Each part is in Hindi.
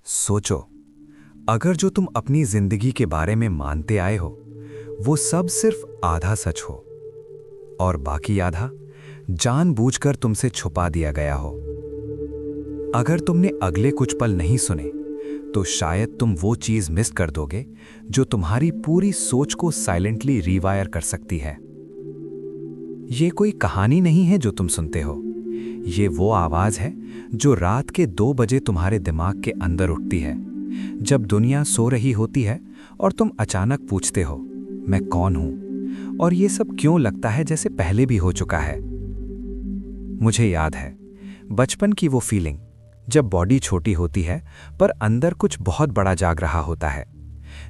सोचो, अगर जो तुम अपनी जिंदगी के बारे में मानते आए हो वो सब सिर्फ आधा सच हो और बाकी आधा जानबूझकर तुमसे छुपा दिया गया हो। अगर तुमने अगले कुछ पल नहीं सुने तो शायद तुम वो चीज मिस कर दोगे जो तुम्हारी पूरी सोच को साइलेंटली रीवायर कर सकती है। ये कोई कहानी नहीं है जो तुम सुनते हो, ये वो आवाज है जो रात के 2 बजे तुम्हारे दिमाग के अंदर उठती है, जब दुनिया सो रही होती है और तुम अचानक पूछते हो, मैं कौन हूं और ये सब क्यों लगता है जैसे पहले भी हो चुका है। मुझे याद है बचपन की वो फीलिंग, जब बॉडी छोटी होती है पर अंदर कुछ बहुत बड़ा जाग रहा होता है।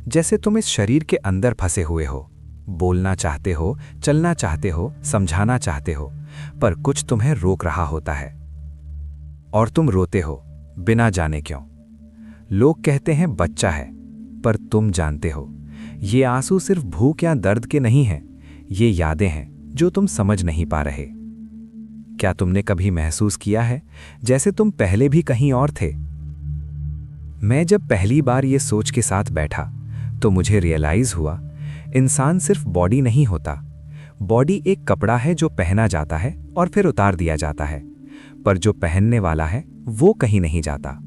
जैसे तुम इस शरीर के अंदर फंसे हुए हो, बोलना चाहते हो, चलना चाहते हो, समझाना चाहते हो, पर कुछ तुम्हें रोक रहा होता है और तुम रोते हो बिना जाने क्यों। लोग कहते हैं बच्चा है, पर तुम जानते हो ये आंसू सिर्फ भूख या दर्द के नहीं हैं, ये यादें हैं जो तुम समझ नहीं पा रहे। क्या तुमने कभी महसूस किया है जैसे तुम पहले भी कहीं और थे? मैं जब पहली बार ये सोच के साथ बैठा तो मुझे रियलाइज हुआ, इंसान सिर्फ बॉडी नहीं होता। बॉडी एक कपड़ा है जो पहना जाता है और फिर उतार दिया जाता है, पर जो पहनने वाला है वो कहीं नहीं जाता।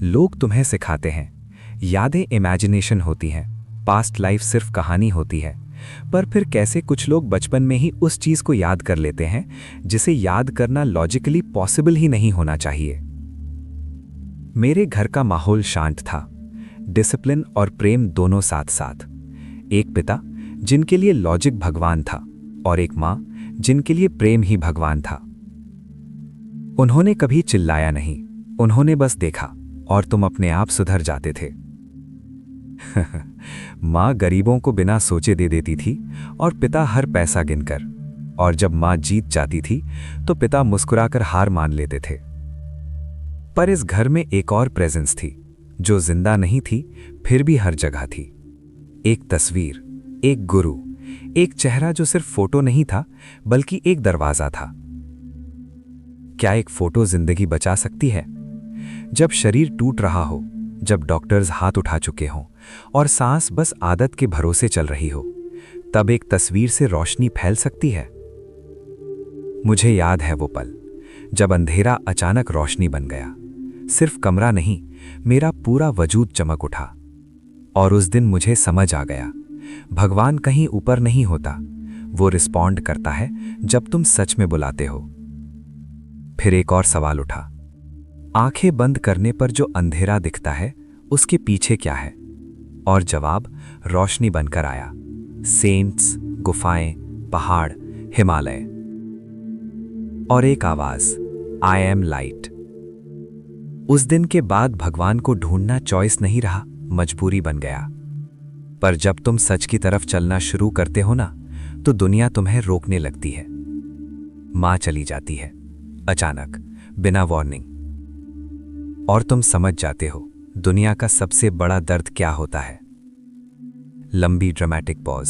लोग तुम्हें सिखाते हैं यादें इमेजिनेशन होती हैं, पास्ट लाइफ सिर्फ कहानी होती है, पर फिर कैसे कुछ लोग बचपन में ही उस चीज को याद कर लेते हैं जिसे याद करना लॉजिकली पॉसिबल ही नहीं होना चाहिए। मेरे घर का माहौल शांत था, डिसिप्लिन और प्रेम दोनों साथ साथ। एक पिता जिनके लिए लॉजिक भगवान था और एक माँ जिनके लिए प्रेम ही भगवान था। उन्होंने कभी चिल्लाया नहीं, उन्होंने बस देखा और तुम अपने आप सुधर जाते थे। माँ गरीबों को बिना सोचे दे देती थी और पिता हर पैसा गिनकर, और जब माँ जीत जाती थी तो पिता मुस्कुराकर हार मान लेते थे। पर इस घर में एक और प्रेजेंस थी जो जिंदा नहीं थी फिर भी हर जगह थी। एक तस्वीर, एक गुरु, एक चेहरा जो सिर्फ फोटो नहीं था बल्कि एक दरवाजा था। क्या एक फोटो जिंदगी बचा सकती है? जब शरीर टूट रहा हो, जब डॉक्टर्स हाथ उठा चुके हों और सांस बस आदत के भरोसे चल रही हो, तब एक तस्वीर से रोशनी फैल सकती है। मुझे याद है वो पल जब अंधेरा अचानक रोशनी बन गया। सिर्फ कमरा नहीं, मेरा पूरा वजूद चमक उठा। और उस दिन मुझे समझ आ गया, भगवान कहीं ऊपर नहीं होता, वो रिस्पॉन्ड करता है जब तुम सच में बुलाते हो। फिर एक और सवाल उठा, आंखें बंद करने पर जो अंधेरा दिखता है उसके पीछे क्या है? और जवाब रोशनी बनकर आया। सेंट्स, गुफाएं, पहाड़, हिमालय और एक आवाज, आई एम लाइट। उस दिन के बाद भगवान को ढूंढना चॉइस नहीं रहा, मजबूरी बन गया। पर जब तुम सच की तरफ चलना शुरू करते हो ना, तो दुनिया तुम्हें रोकने लगती है। मां चली जाती है अचानक, बिना वार्निंग, और तुम समझ जाते हो दुनिया का सबसे बड़ा दर्द क्या होता है। लंबी ड्रामेटिक पॉज।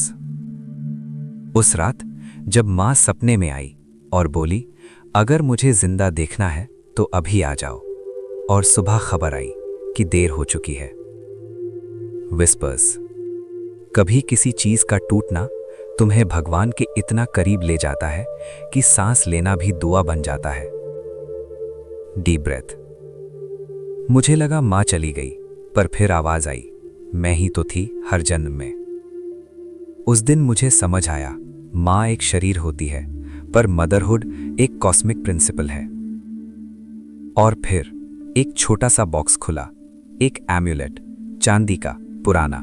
उस रात जब मां सपने में आई और बोली, अगर मुझे जिंदा देखना है तो अभी आ जाओ, और सुबह खबर आई कि देर हो चुकी है। विस्पर्स। कभी किसी चीज का टूटना तुम्हें भगवान के इतना करीब ले जाता है कि सांस लेना भी दुआ बन जाता है। Deep breath. मुझे लगा मां चली गई, पर फिर आवाज आई, मैं ही तो थी हर जन्म में। उस दिन मुझे समझ आया, मां एक शरीर होती है पर मदरहुड एक कॉस्मिक प्रिंसिपल है। और फिर एक छोटा सा बॉक्स खुला, एक एम्यूलेट, चांदी का, पुराना,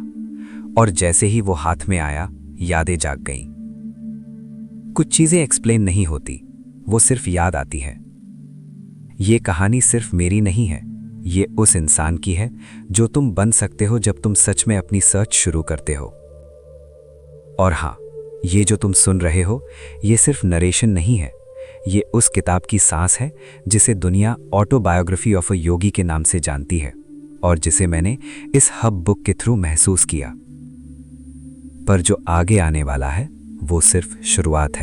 और जैसे ही वो हाथ में आया यादें जाग गईं। कुछ चीजें एक्सप्लेन नहीं होती, वो सिर्फ याद आती है। ये कहानी सिर्फ मेरी नहीं है, ये उस इंसान की है जो तुम बन सकते हो जब तुम सच में अपनी सर्च शुरू करते हो। और हाँ, ये जो तुम सुन रहे हो ये सिर्फ नरेशन नहीं है, ये उस किताब की सांस है जिसे दुनिया ऑटोबायोग्राफी ऑफ अ योगी के नाम से जानती है और जिसे मैंने इस हब बुक के थ्रू महसूस किया। पर जो आगे आने वाला है वो सिर्फ शुरुआत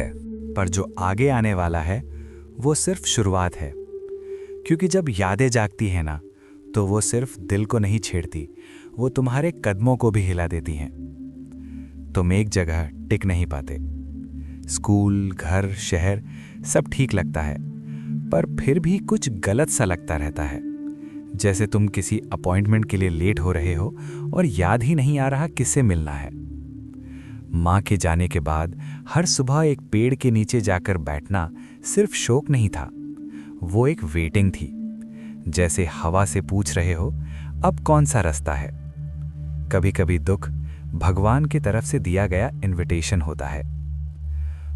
है। क्योंकि जब यादें जागती हैं ना, तो वो सिर्फ दिल को नहीं छेड़ती, वो तुम्हारे कदमों को भी हिला देती हैं। तुम एक जगह टिक नहीं पाते। स्कूल, घर, शहर सब ठीक लगता है, पर फिर भी कुछ गलत सा लगता रहता है। जैसे तुम किसी अपॉइंटमेंट के लिए लेट हो रहे हो और याद ही नहीं आ रहा किससे मिलना है। माँ के जाने के बाद हर सुबह एक पेड़ के नीचे जाकर बैठना सिर्फ शौक नहीं था, वो एक वेटिंग थी। जैसे हवा से पूछ रहे हो, अब कौन सा रास्ता है। कभी कभी दुख भगवान की तरफ से दिया गया इनविटेशन होता है।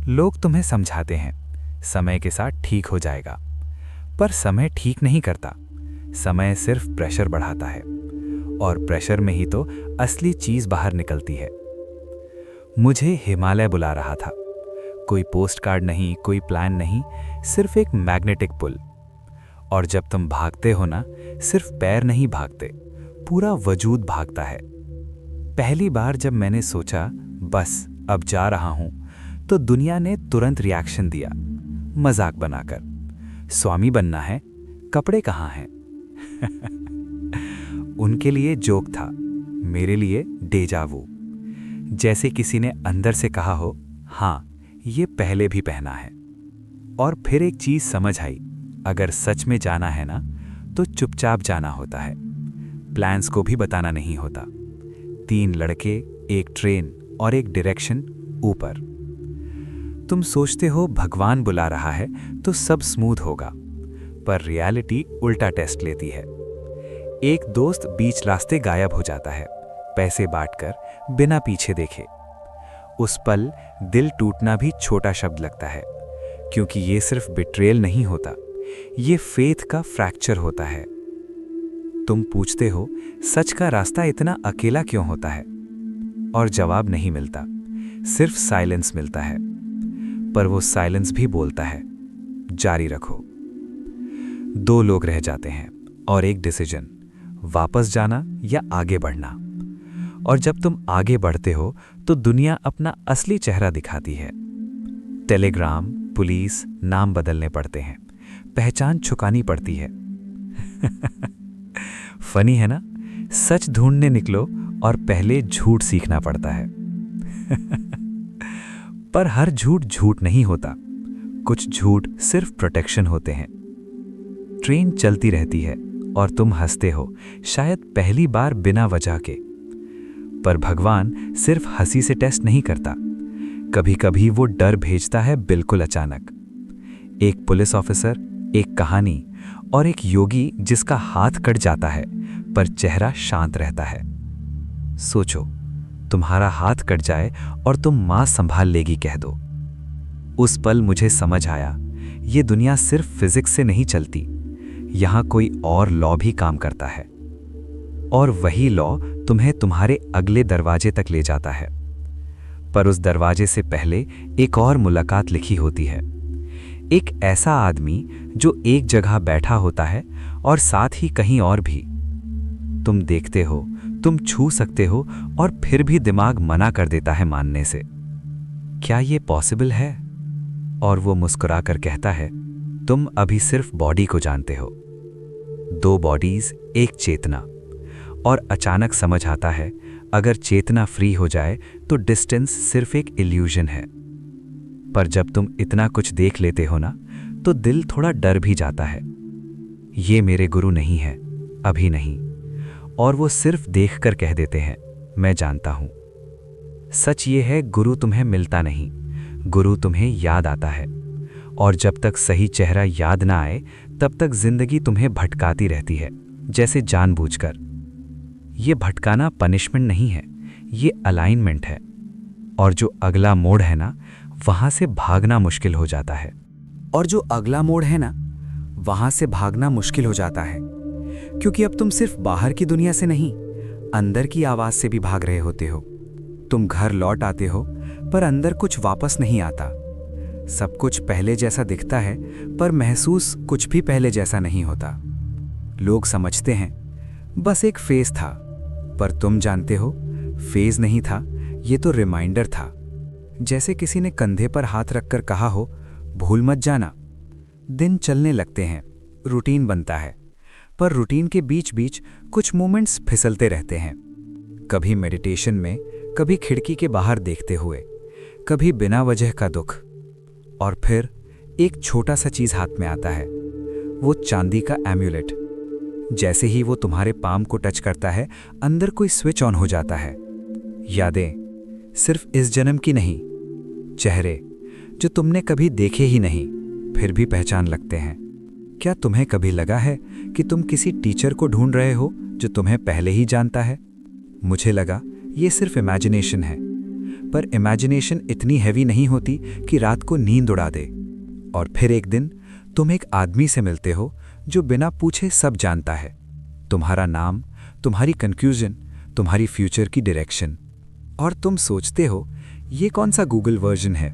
लोग तुम्हें समझाते हैं समय के साथ ठीक हो जाएगा, पर समय ठीक नहीं करता। समय सिर्फ प्रेशर बढ़ाता है, और प्रेशर में ही तो असली चीज बाहर निकलती है। मुझे हिमालय बुला रहा था। कोई पोस्ट कार्ड नहीं, कोई प्लान नहीं, सिर्फ एक मैग्नेटिक पुल। और जब तुम भागते हो ना, सिर्फ पैर नहीं भागते, पूरा वजूद भागता है। पहली बार जब मैंने सोचा बस अब जा रहा हूं, तो दुनिया ने तुरंत रिएक्शन दिया, मजाक बनाकर। स्वामी बनना है, कपड़े कहाँ हैं? उनके लिए जोक था, मेरे लिए डेजावू। जैसे किसी ने अंदर से कहा हो, हाँ ये पहले भी पहना है। और फिर एक चीज समझ आई, अगर सच में जाना है ना, तो चुपचाप जाना होता है। प्लान्स को भी बताना नहीं होता। 3 लड़के, एक ट्रेन और एक डायरेक्शन ऊपर। तुम सोचते हो भगवान बुला रहा है तो सब स्मूथ होगा, पर रियलिटी उल्टा टेस्ट लेती है। एक दोस्त बीच रास्ते गायब हो जाता है, पैसे बांटकर, बिना पीछे देखे। उस पल दिल टूटना भी छोटा शब्द लगता है, क्योंकि ये सिर्फ बिट्रेयल नहीं होता, ये फेथ का फ्रैक्चर होता है। तुम पूछते हो सच का रास्ता इतना अकेला क्यों होता है, और जवाब नहीं मिलता, सिर्फ साइलेंस मिलता है। पर वो साइलेंस भी बोलता है, जारी रखो। 2 लोग रह जाते हैं और एक डिसीजन, वापस जाना या आगे बढ़ना। और जब तुम आगे बढ़ते हो तो दुनिया अपना असली चेहरा दिखाती है। टेलीग्राम, पुलिस, नाम बदलने पड़ते हैं, पहचान छुपानी पड़ती है। फनी है ना? सच ढूंढने निकलो और पहले झूठ सीखना पड़ता है। पर हर झूठ झूठ नहीं होता, कुछ झूठ सिर्फ प्रोटेक्शन होते हैं। ट्रेन चलती रहती है और तुम हंसते हो, शायद पहली बार बिना वजह के। पर भगवान सिर्फ हंसी से टेस्ट नहीं करता, कभी कभी वो डर भेजता है बिल्कुल अचानक। एक पुलिस ऑफिसर, एक कहानी और एक योगी जिसका हाथ कट जाता है पर चेहरा शांत रहता है। सोचो, तुम्हारा हाथ कट जाए और तुम मां संभाल लेगी कह दो। उस पल मुझे समझ आया, ये दुनिया सिर्फ फिजिक्स से नहीं चलती, यहां कोई और लॉ भी काम करता है। और वही लॉ तुम्हें तुम्हारे अगले दरवाजे तक ले जाता है। पर उस दरवाजे से पहले एक और मुलाकात लिखी होती है। एक ऐसा आदमी जो एक जगह बैठा होता है और साथ ही कहीं और भी। तुम देखते हो, तुम छू सकते हो, और फिर भी दिमाग मना कर देता है मानने से। क्या ये पॉसिबल है? और वो मुस्कुराकर कहता है, तुम अभी सिर्फ बॉडी को जानते हो। 2 बॉडीज, एक चेतना। और अचानक समझ आता है, अगर चेतना फ्री हो जाए तो डिस्टेंस सिर्फ एक इल्यूजन है। पर जब तुम इतना कुछ देख लेते हो ना, तो दिल थोड़ा डर भी जाता है। ये मेरे गुरु नहीं है, अभी नहीं। और वो सिर्फ देखकर कह देते हैं, मैं जानता हूं। सच ये है, गुरु तुम्हें मिलता नहीं, गुरु तुम्हें याद आता है। और जब तक सही चेहरा याद ना आए, तब तक जिंदगी तुम्हें भटकाती रहती है, जैसे जानबूझकर। ये भटकाना पनिशमेंट नहीं है, ये अलाइनमेंट है। और जो अगला मोड़ है ना, वहां से भागना मुश्किल हो जाता है। क्योंकि अब तुम सिर्फ बाहर की दुनिया से नहीं, अंदर की आवाज से भी भाग रहे होते हो। तुम घर लौट आते हो, पर अंदर कुछ वापस नहीं आता। सब कुछ पहले जैसा दिखता है, पर महसूस कुछ भी पहले जैसा नहीं होता। लोग समझते हैं बस एक फेज था, पर तुम जानते हो फेज नहीं था, ये तो रिमाइंडर था। जैसे किसी ने कंधे पर हाथ रखकर कहा हो, भूल मत जाना। दिन चलने लगते हैं, रूटीन बनता है, पर रूटीन के बीच बीच कुछ मोमेंट्स फिसलते रहते हैं। कभी मेडिटेशन में, कभी खिड़की के बाहर देखते हुए, कभी बिना वजह का दुख। और फिर एक छोटा सा चीज हाथ में आता है, वो चांदी का एम्यूलेट। जैसे ही वो तुम्हारे पाम को टच करता है, अंदर कोई स्विच ऑन हो जाता है। यादें, सिर्फ इस जन्म की नहीं, चेहरे जो तुमने कभी देखे ही नहीं फिर भी पहचान लगते हैं। क्या तुम्हें कभी लगा है कि तुम किसी टीचर को ढूंढ रहे हो जो तुम्हें पहले ही जानता है? मुझे लगा ये सिर्फ इमेजिनेशन है, पर इमेजिनेशन इतनी हैवी नहीं होती कि रात को नींद उड़ा दे। और फिर एक दिन तुम एक आदमी से मिलते हो जो बिना पूछे सब जानता है, तुम्हारा नाम, तुम्हारी कंफ्यूजन, तुम्हारी फ्यूचर की डायरेक्शन। और तुम सोचते हो ये कौन सा गूगल वर्जन है।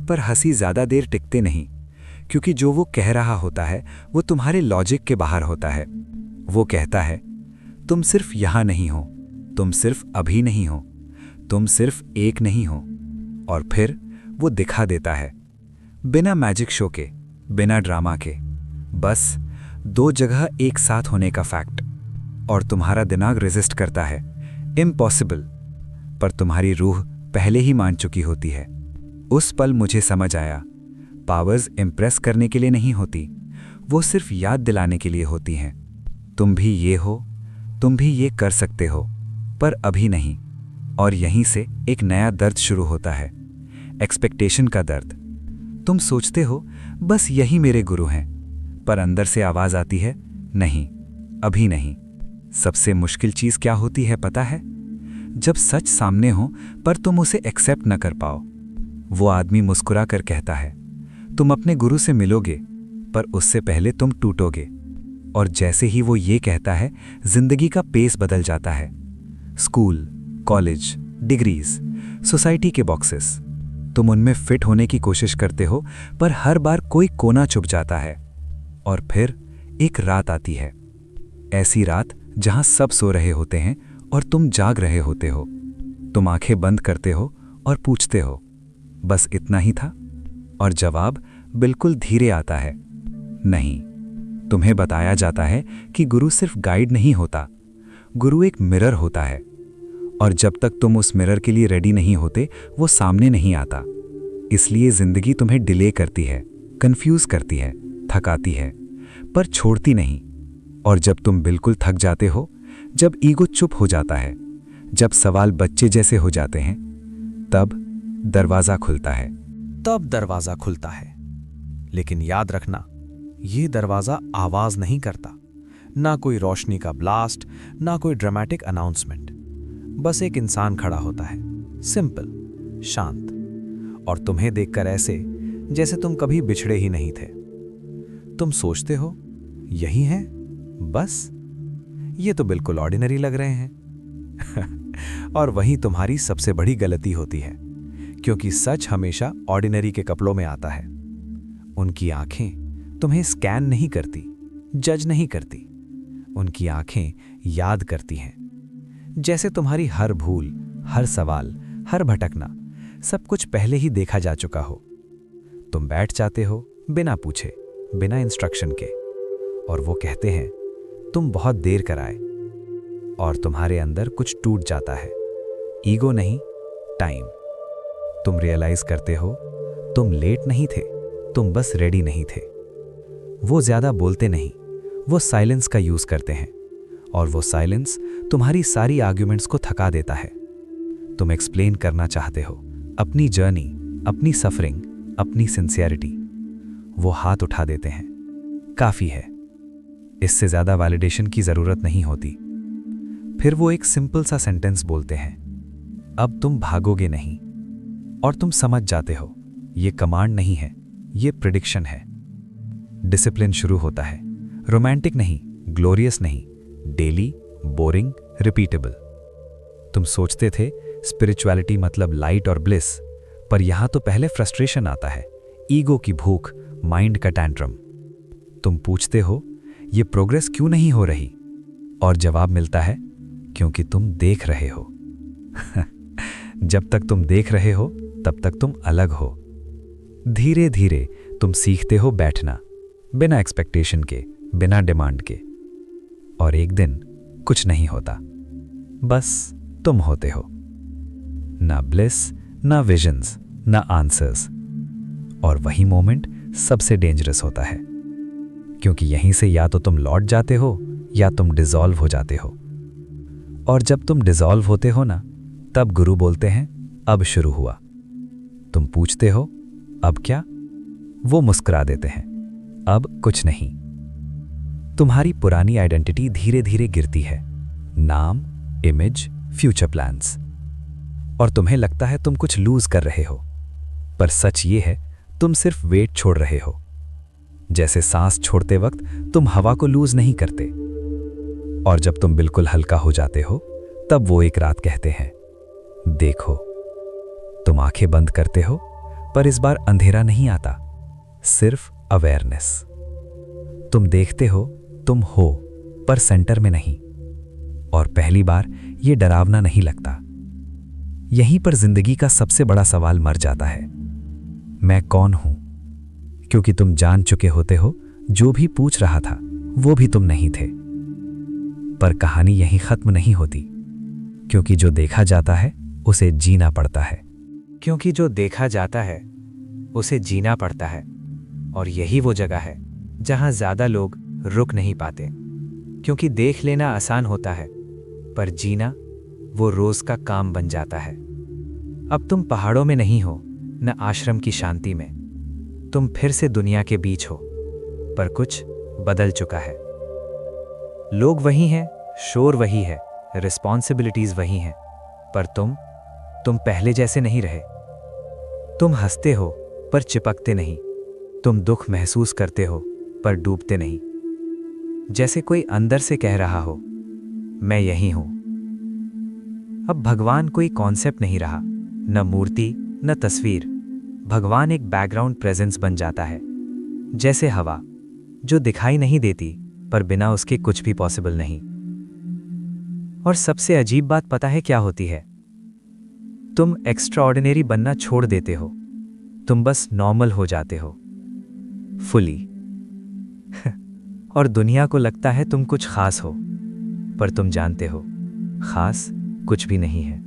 पर हंसी ज्यादा देर टिकते नहीं, क्योंकि जो वो कह रहा होता है वो तुम्हारे लॉजिक के बाहर होता है। वो कहता है तुम सिर्फ यहां नहीं हो, तुम सिर्फ अभी नहीं हो, तुम सिर्फ एक नहीं हो। और फिर वो दिखा देता है, बिना मैजिक शो के, बिना ड्रामा के, बस दो जगह एक साथ होने का फैक्ट। और तुम्हारा दिमाग रेजिस्ट करता है, इम्पॉसिबल। पर तुम्हारी रूह पहले ही मान चुकी होती है। उस पल मुझे समझ आया, पावर्स इम्प्रेस करने के लिए नहीं होती, वो सिर्फ याद दिलाने के लिए होती हैं। तुम भी ये हो, तुम भी ये कर सकते हो, पर अभी नहीं। और यहीं से एक नया दर्द शुरू होता है, एक्सपेक्टेशन का दर्द। तुम सोचते हो बस यही मेरे गुरु हैं, पर अंदर से आवाज आती है, नहीं, अभी नहीं। सबसे मुश्किल चीज क्या होती है पता है? जब सच सामने हो पर तुम उसे एक्सेप्ट न कर पाओ। वो आदमी मुस्कुरा कर कहता है, तुम अपने गुरु से मिलोगे, पर उससे पहले तुम टूटोगे। और जैसे ही वो ये कहता है, जिंदगी का पेस बदल जाता है। स्कूल, कॉलेज, डिग्रीज, सोसाइटी के बॉक्सेस, तुम उनमें फिट होने की कोशिश करते हो, पर हर बार कोई कोना चुप जाता है। और फिर एक रात आती है, ऐसी रात जहां सब सो रहे होते हैं और तुम जाग रहे होते हो। तुम आंखें बंद करते हो और पूछते हो, बस इतना ही था? और जवाब बिल्कुल धीरे आता है, नहीं। तुम्हें बताया जाता है कि गुरु सिर्फ गाइड नहीं होता, गुरु एक मिरर होता है। और जब तक तुम उस मिरर के लिए रेडी नहीं होते, वो सामने नहीं आता। इसलिए जिंदगी तुम्हें डिले करती है, कंफ्यूज करती है, थकाती है, पर छोड़ती नहीं। और जब तुम बिल्कुल थक जाते हो, जब ईगो चुप हो जाता है, जब सवाल बच्चे जैसे हो जाते हैं, तब दरवाजा खुलता है। लेकिन याद रखना, ये दरवाजा आवाज नहीं करता, ना कोई रोशनी का ब्लास्ट, ना कोई ड्रामेटिक अनाउंसमेंट। बस एक इंसान खड़ा होता है, सिंपल, शांत, और तुम्हें देखकर ऐसे जैसे तुम कभी बिछड़े ही नहीं थे। तुम सोचते हो यही है बस, ये तो बिल्कुल ऑर्डिनरी लग रहे हैं। और वहीं तुम्हारी सबसे बड़ी गलती होती है, क्योंकि सच हमेशा ऑर्डिनरी के कपड़ों में आता है। उनकी आंखें तुम्हें स्कैन नहीं करती, जज नहीं करती, उनकी आंखें याद करती हैं। जैसे तुम्हारी हर भूल, हर सवाल, हर भटकना, सब कुछ पहले ही देखा जा चुका हो। तुम बैठ जाते हो बिना पूछे, बिना इंस्ट्रक्शन के, और वो कहते हैं तुम बहुत देर कराए। और तुम्हारे अंदर कुछ टूट जाता है, ईगो नहीं, टाइम। तुम रियलाइज करते हो तुम लेट नहीं थे, तुम बस रेडी नहीं थे। वो ज्यादा बोलते नहीं, वो साइलेंस का यूज करते हैं, और वो साइलेंस तुम्हारी सारी आर्ग्यूमेंट्स को थका देता है। तुम एक्सप्लेन करना चाहते हो अपनी जर्नी, अपनी सफरिंग, अपनी सिंसियरिटी। वो हाथ उठा देते हैं, काफी है, इससे ज्यादा वैलिडेशन की जरूरत नहीं होती। फिर वो एक सिंपल सा सेंटेंस बोलते हैं, अब तुम भागोगे नहीं। और तुम समझ जाते हो ये कमांड नहीं है, ये प्रिडिक्शन है। डिसिप्लिन शुरू होता है, रोमांटिक नहीं, ग्लोरियस नहीं, डेली, बोरिंग, रिपीटेबल। तुम सोचते थे स्पिरिचुअलिटी मतलब लाइट और ब्लिस, पर यहां तो पहले फ्रस्ट्रेशन आता है, ईगो की भूख, माइंड का टैंट्रम। तुम पूछते हो ये प्रोग्रेस क्यों नहीं हो रही, और जवाब मिलता है क्योंकि तुम देख रहे हो। जब तक तुम देख रहे हो तब तक तुम अलग हो। धीरे धीरे तुम सीखते हो बैठना, बिना एक्सपेक्टेशन के, बिना डिमांड के। और एक दिन कुछ नहीं होता, बस तुम होते हो। ना ब्लिस, ना विजन्स, ना आंसर्स। और वही मोमेंट सबसे डेंजरस होता है, क्योंकि यहीं से या तो तुम लौट जाते हो या तुम डिसॉल्व हो जाते हो। और जब तुम डिसॉल्व होते हो ना, तब गुरु बोलते हैं अब शुरू हुआ। तुम पूछते हो अब क्या? वो मुस्कुरा देते हैं अब कुछ नहीं। तुम्हारी पुरानी आइडेंटिटी धीरे धीरे गिरती है, नाम, इमेज, फ्यूचर प्लान्स। और तुम्हें लगता है तुम कुछ लूज कर रहे हो, पर सच ये है तुम सिर्फ वेट छोड़ रहे हो। जैसे सांस छोड़ते वक्त तुम हवा को लूज नहीं करते। और जब तुम बिल्कुल हल्का हो जाते हो, तब वो एक रात कहते हैं देखो। तुम आंखें बंद करते हो, पर इस बार अंधेरा नहीं आता, सिर्फ अवेयरनेस। तुम देखते हो तुम हो, पर सेंटर में नहीं। और पहली बार ये डरावना नहीं लगता। यहीं पर जिंदगी का सबसे बड़ा सवाल मर जाता है, मैं कौन हूं? क्योंकि तुम जान चुके होते हो जो भी पूछ रहा था वो भी तुम नहीं थे। पर कहानी यहीं खत्म नहीं होती, क्योंकि जो देखा जाता है उसे जीना पड़ता है। क्योंकि जो देखा जाता है उसे जीना पड़ता है। और यही वो जगह है जहां ज्यादा लोग रुक नहीं पाते, क्योंकि देख लेना आसान होता है, पर जीना वो रोज का काम बन जाता है। अब तुम पहाड़ों में नहीं हो, न आश्रम की शांति में। तुम फिर से दुनिया के बीच हो, पर कुछ बदल चुका है। लोग वही हैं, शोर वही है, रिस्पॉन्सिबिलिटीज वही हैं, पर तुम पहले जैसे नहीं रहे। तुम हंसते हो पर चिपकते नहीं। तुम दुख महसूस करते हो पर डूबते नहीं। जैसे कोई अंदर से कह रहा हो मैं यही हूं। अब भगवान कोई कॉन्सेप्ट नहीं रहा, न मूर्ति न तस्वीर। भगवान एक बैकग्राउंड प्रेजेंस बन जाता है, जैसे हवा जो दिखाई नहीं देती, पर बिना उसके कुछ भी पॉसिबल नहीं। और सबसे अजीब बात पता है क्या होती है? तुम एक्स्ट्राऑर्डिनरी बनना छोड़ देते हो, तुम बस नॉर्मल हो जाते हो, फुली। और दुनिया को लगता है तुम कुछ खास हो, पर तुम जानते हो खास कुछ भी नहीं है।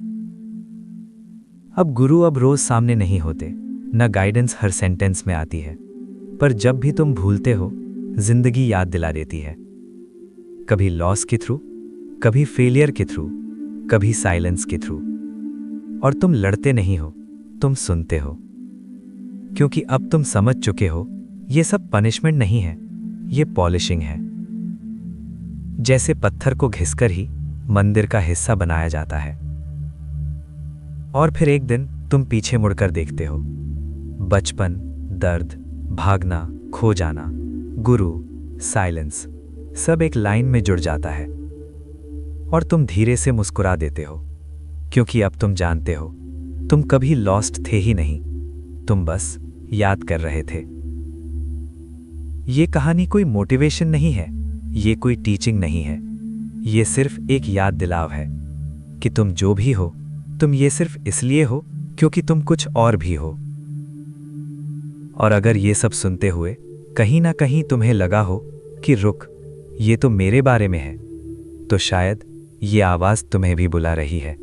अब गुरु अब रोज सामने नहीं होते, न गाइडेंस हर सेंटेंस में आती है, पर जब भी तुम भूलते हो जिंदगी याद दिला देती है। कभी लॉस के थ्रू, कभी फेलियर के थ्रू, कभी साइलेंस के थ्रू। और तुम लड़ते नहीं हो, तुम सुनते हो, क्योंकि अब तुम समझ चुके हो ये सब पनिशमेंट नहीं है, ये पॉलिशिंग है। जैसे पत्थर को घिसकर ही मंदिर का हिस्सा बनाया जाता है। और फिर एक दिन तुम पीछे मुड़कर देखते हो, बचपन, दर्द, भागना, खो जाना, गुरु, साइलेंस, सब एक लाइन में जुड़ जाता है। और तुम धीरे से मुस्कुरा देते हो, क्योंकि अब तुम जानते हो तुम कभी लॉस्ट थे ही नहीं, तुम बस याद कर रहे थे। ये कहानी कोई मोटिवेशन नहीं है, ये कोई टीचिंग नहीं है, ये सिर्फ एक याद दिलाव है कि तुम जो भी हो, तुम ये सिर्फ इसलिए हो क्योंकि तुम कुछ और भी हो। और अगर ये सब सुनते हुए कहीं ना कहीं तुम्हें लगा हो कि रुक, ये तो मेरे बारे में है, तो शायद ये आवाज तुम्हें भी बुला रही है।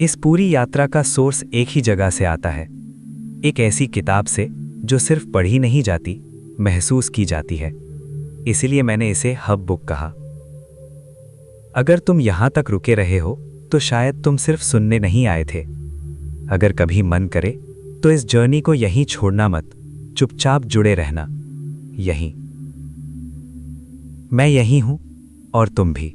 इस पूरी यात्रा का सोर्स एक ही जगह से आता है, एक ऐसी किताब से जो सिर्फ पढ़ी नहीं जाती, महसूस की जाती है। इसीलिए मैंने इसे हब बुक कहा। अगर तुम यहां तक रुके रहे हो तो शायद तुम सिर्फ सुनने नहीं आए थे। अगर कभी मन करे तो इस जर्नी को यहीं छोड़ना मत, चुपचाप जुड़े रहना। यहीं मैं यहीं हूं और तुम भी।